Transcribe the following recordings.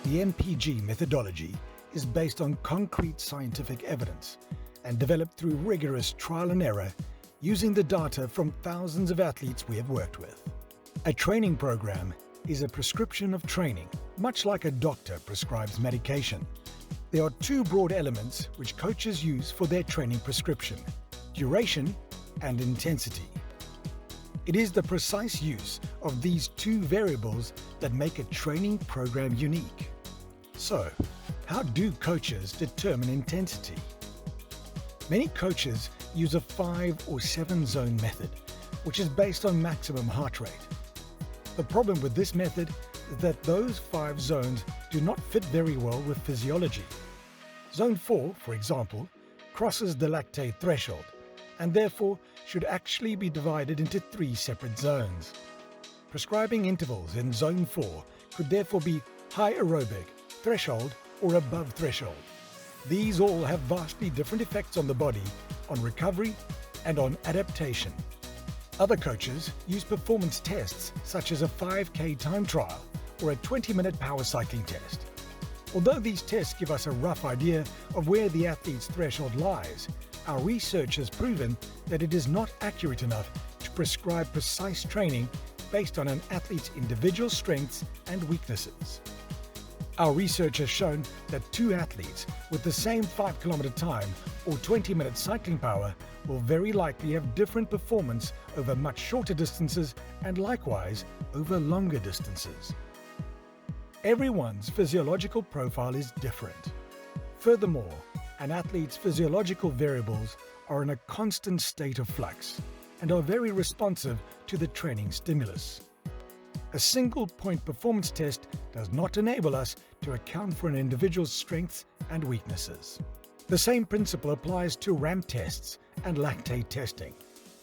The MPG methodology is based on concrete scientific evidence and developed through rigorous trial and error using the data from thousands of athletes we have worked with. A training program is a prescription of training, much like a doctor prescribes medication. There are two broad elements which coaches use for their training prescription: duration and intensity. It is the precise use of these two variables that make a training program unique. So, how do coaches determine intensity? Many coaches use a 5 or 7 zone method, which is based on maximum heart rate. The problem with this method is that those 5 zones do not fit very well with physiology. Zone 4, for example, crosses the lactate threshold and therefore should actually be divided into 3 separate zones. Prescribing intervals in Zone 4 could therefore be high aerobic, threshold, or above threshold. These all have vastly different effects on the body, on recovery, and on adaptation. Other coaches use performance tests such as a 5K time trial or a 20-minute power cycling test. Although these tests give us a rough idea of where the athlete's threshold lies, our research has proven that it is not accurate enough to prescribe precise training based on an athlete's individual strengths and weaknesses. Our research has shown that 2 athletes with the same 5-kilometer time or 20-minute cycling power will very likely have different performance over much shorter distances and likewise over longer distances. Everyone's physiological profile is different. Furthermore, an athlete's physiological variables are in a constant state of flux and are very responsive to the training stimulus. A single-point performance test does not enable us to account for an individual's strengths and weaknesses. The same principle applies to ramp tests and lactate testing.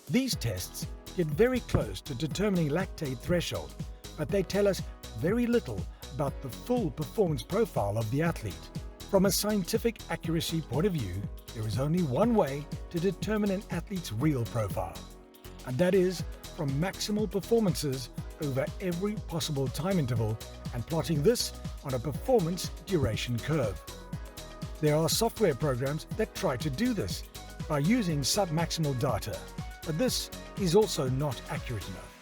These tests get very close to determining lactate threshold, but they tell us very little about the full performance profile of the athlete. From a scientific accuracy point of view, there is only one way to determine an athlete's real profile, and that is from maximal performances over every possible time interval and plotting this on a performance duration curve. There are software programs that try to do this by using sub-maximal data, but this is also not accurate enough.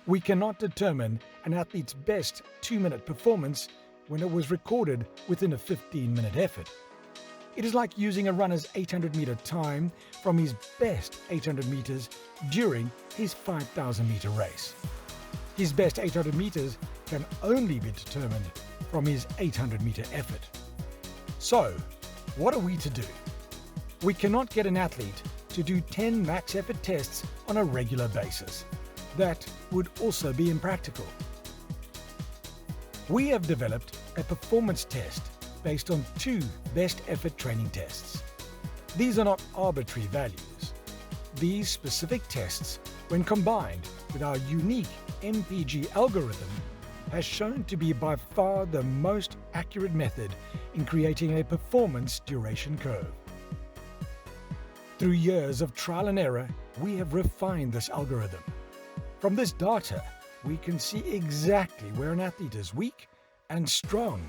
We cannot determine an athlete's best 2-minute performance when it was recorded within a 15-minute effort. It is like using a runner's 800-meter time from his best 800 meters during his 5,000-meter race. His best 800 meters can only be determined from his 800-meter effort. So, what are we to do? We cannot get an athlete to do 10 max effort tests on a regular basis. That would also be impractical. We have developed a performance test based on 2 best effort training tests. These are not arbitrary values. These specific tests, when combined with our unique MPG algorithm, has shown to be by far the most accurate method in creating a performance duration curve. Through years of trial and error, we have refined this algorithm. From this data, we can see exactly where an athlete is weak and strong,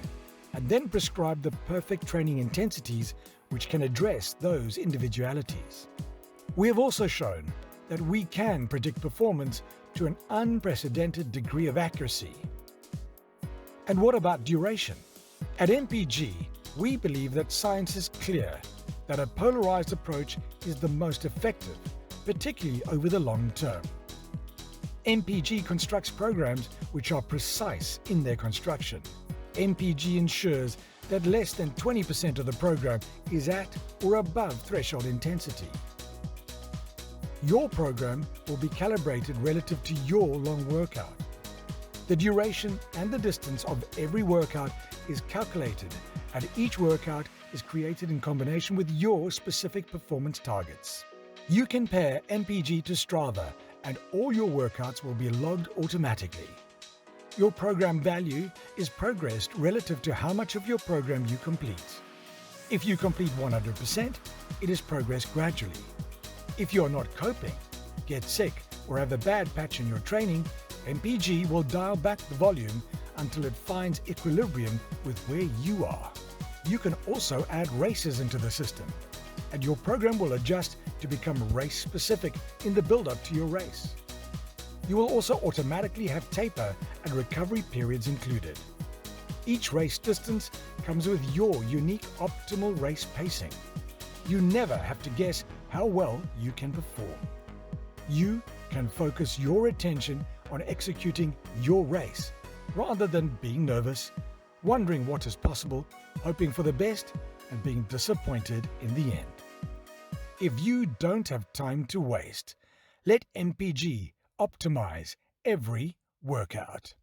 and then prescribe the perfect training intensities which can address those individualities. We have also shown that we can predict performance to an unprecedented degree of accuracy. And what about duration? At MPG, we believe that science is clear that a polarized approach is the most effective, particularly over the long term. MPG constructs programs which are precise in their construction. MPG ensures that less than 20% of the program is at or above threshold intensity. Your program will be calibrated relative to your long workout. The duration and the distance of every workout is calculated, and each workout is created in combination with your specific performance targets. You can pair MPG to Strava, and all your workouts will be logged automatically. Your program value is progressed relative to how much of your program you complete. If you complete 100%, it is progressed gradually. If you're not coping, get sick, or have a bad patch in your training, MPG will dial back the volume until it finds equilibrium with where you are. You can also add races into the system, and your program will adjust to become race-specific in the build-up to your race. You will also automatically have taper and recovery periods included. Each race distance comes with your unique optimal race pacing. You never have to guess how well you can perform. You can focus your attention on executing your race rather than being nervous, wondering what is possible, hoping for the best, and being disappointed in the end. If you don't have time to waste, let MPG optimize every workout.